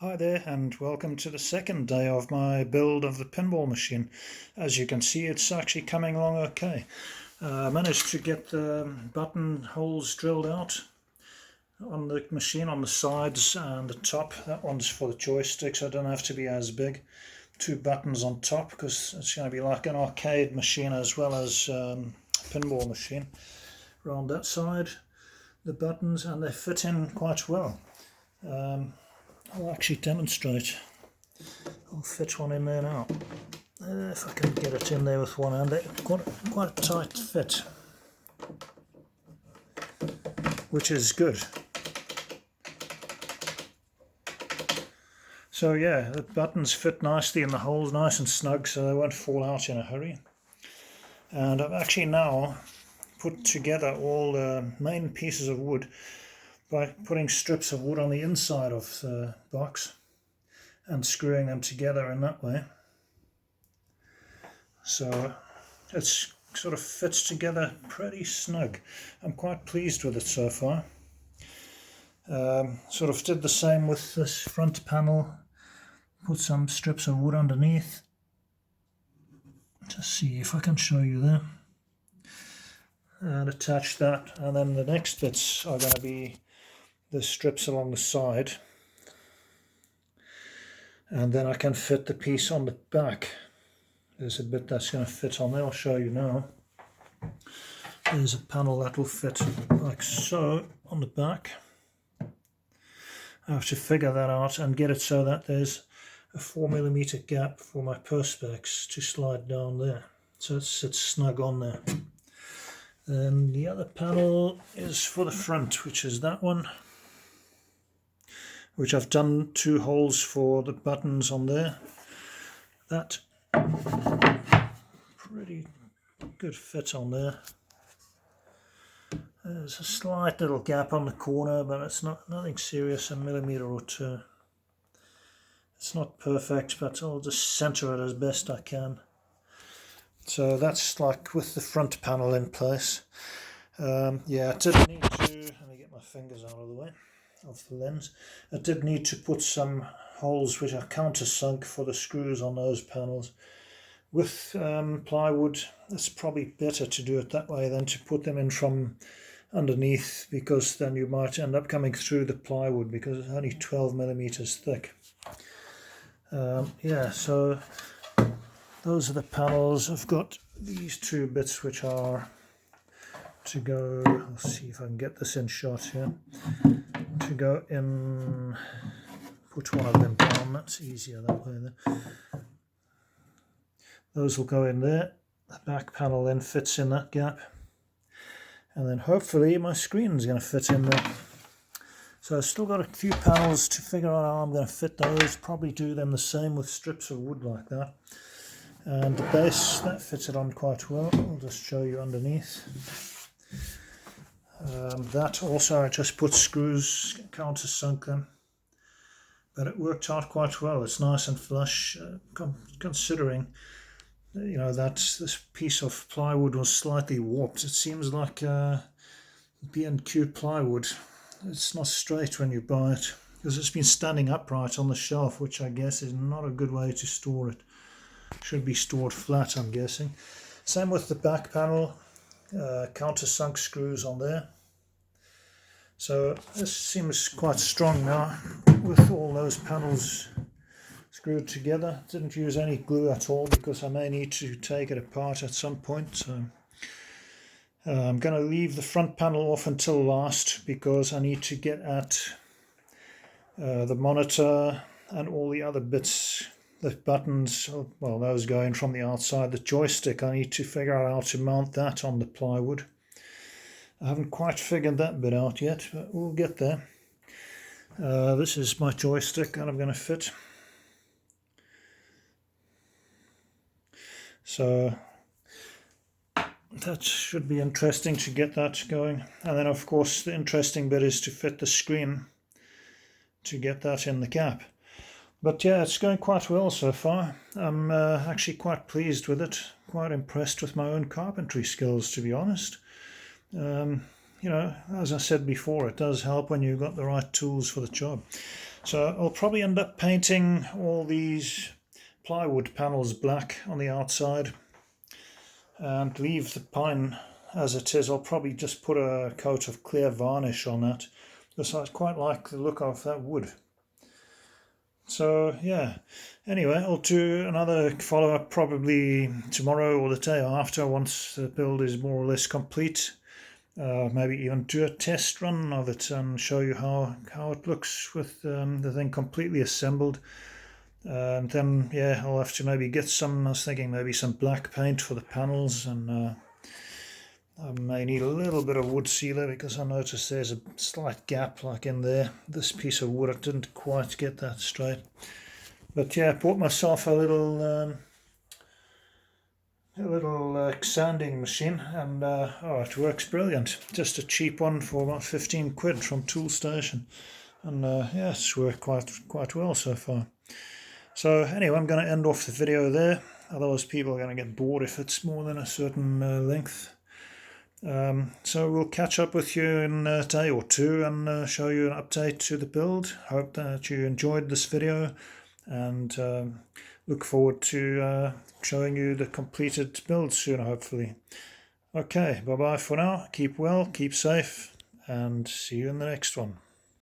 Hi there and welcome to the second day of my build of the pinball machine. As you can see, it's actually coming along okay. I managed to get the button holes drilled out on the machine on the sides and the top. That one's for the joystick, so I don't have to be as big. Two buttons on top because it's going to be like an arcade machine as well as a pinball machine. Around that side, the buttons, and they fit in quite well. I'll actually demonstrate. I'll fit one in there now. If I can get it in there with one hand. Quite a tight fit, which is good. So yeah, the buttons fit nicely in the holes, nice and snug, so they won't fall out in a hurry. And I've actually now put together all the main pieces of wood by putting strips of wood on the inside of the box and screwing them together in that way. So it sort of fits together pretty snug. I'm quite pleased with it so far. Sort of did the same with this front panel, put some strips of wood underneath. Just see if I can show you there. And attach that, and then the next bits are going to be the strips along the side, and then I can fit the piece on the back. There's a bit that's going to fit on there. I'll show you now. There's a panel that will fit like so on the back. I have to figure that out and get it so that there's a 4mm gap for my perspex to slide down there, so it sits snug on there. Then the other panel is for the front, which is that one, which I've done 2 holes for the buttons on there. That pretty good fit on there. There's a slight little gap on the corner, but it's nothing serious, a millimetre or 2. It's not perfect, but I'll just centre it as best I can. So that's like with the front panel in place. Yeah, I did need to, let me get my fingers out of the way of the lens. I did need to put some holes which are countersunk for the screws on those panels. With plywood, it's probably better to do it that way than to put them in from underneath, because then you might end up coming through the plywood because it's only 12mm thick. Yeah, so those are the panels. I've got these 2 bits which are to go, I'll see if I can get this in shot here, to go in, put one of them down, that's easier that way then. Those will go in there, the back panel then fits in that gap, and then hopefully my screen is going to fit in there. So I've still got a few panels to figure out how I'm going to fit those, probably do them the same with strips of wood like that. And the base, that fits it on quite well. I'll just show you underneath. That also I just put screws, countersunk them, but it worked out quite well. It's nice and flush, considering that this piece of plywood was slightly warped. It seems like B&Q plywood. It's not straight when you buy it because it's been standing upright on the shelf, which I guess is not a good way to store it. Should be stored flat, I'm guessing. Same with the back panel, countersunk screws on there. So this seems quite strong now with all those panels screwed together. Didn't use any glue at all because I may need to take it apart at some point. So I'm going to leave the front panel off until last because I need to get at the monitor and all the other bits. The buttons, well, those go in from the outside. The joystick, I need to figure out how to mount that on the plywood. I haven't quite figured that bit out yet, but we'll get there. This is my joystick that I'm going to fit. So that should be interesting to get that going. And then, of course, the interesting bit is to fit the screen to get that in the gap. But yeah, it's going quite well so far. I'm actually quite pleased with it, quite impressed with my own carpentry skills, to be honest. As I said before, it does help when you've got the right tools for the job. So I'll probably end up painting all these plywood panels black on the outside and leave the pine as it is. I'll probably just put a coat of clear varnish on that because I quite like the look of that wood. So yeah, anyway, I'll do another follow-up probably tomorrow or the day after once the build is more or less complete. Maybe even do a test run of it and show you how it looks with the thing completely assembled. And then yeah, I'll have to maybe get some, I was thinking maybe some black paint for the panels, and I may need a little bit of wood sealer because I noticed there's a slight gap like in there. This piece of wood, I didn't quite get that straight. But yeah, I bought myself a little sanding machine, and oh, it works brilliant. Just a cheap one for about 15 quid from Toolstation, and yeah, it's worked quite well so far. So anyway, I'm going to end off the video there, otherwise people are going to get bored if it's more than a certain length. So we'll catch up with you in a day or two and show you an update to the build. Hope that you enjoyed this video, and look forward to showing you the completed build soon, hopefully. Okay, bye bye for now. Keep well, keep safe, and see you in the next one.